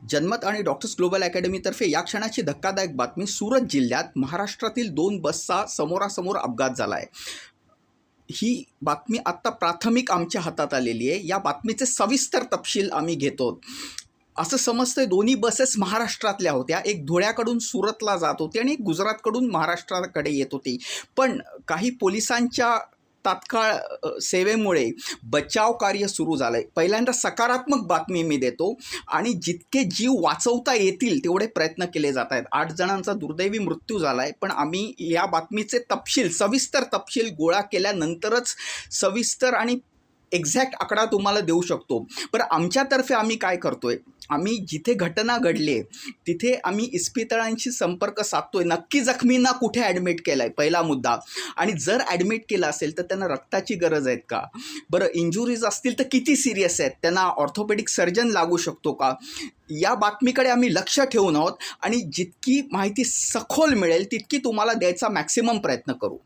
जनमत आणि doctors global अकॅडमीतर्फे या क्षणाची धक्कादायक बातमी. सुरत जिल्ह्यात महाराष्ट्रातील 2 बसचा समोरासमोर अपघात झाला आहे. ही बातमी आत्ता प्राथमिक आमच्या हातात आलेली आहे. या बातमीचे सविस्तर तपशील आम्ही घेतो. असं समजतंय दोन्ही बसेस महाराष्ट्रातल्या होत्या. एक धुळ्याकडून सुरतला जात होती आणि एक गुजरातकडून महाराष्ट्राकडे येत होती. पण काही पोलिसांच्या तात्काळ सेवेमुळे बचाव कार्य सुरू झालं आहे. पहिल्यांदा सकारात्मक बातमी मी देतो आणि जितके जीव वाचवता येतील तेवढे प्रयत्न केले जात आहेत. 8 जणांचा दुर्दैवी मृत्यू झाला आहे. पण आम्ही या बातमीचे तपशील, सविस्तर तपशील गोळा केल्यानंतरच सविस्तर आणि एक्झॅक्ट आकडा तुम्हाला देऊ शकतो. बरं, आमच्यातर्फे आम्ही काय करतोय, आम्ही जिथे घटना घडली आहे तिथे आम्ही इस्पितळांशी संपर्क साधतोय. नक्की जखमींना कुठे ॲडमिट केलं आहे, पहिला मुद्दा. आणि जर ॲडमिट केलं असेल तर त्यांना रक्ताची गरज आहे का? बरं, इंजुरीज असतील तर किती सिरियस आहेत, त्यांना ऑर्थोपेडिक सर्जन लागू शकतो का? या बातमीकडे आम्ही लक्ष ठेवून आहोत आणि जितकी माहिती सखोल मिळेल तितकी तुम्हाला द्यायचा मॅक्सिमम प्रयत्न करू.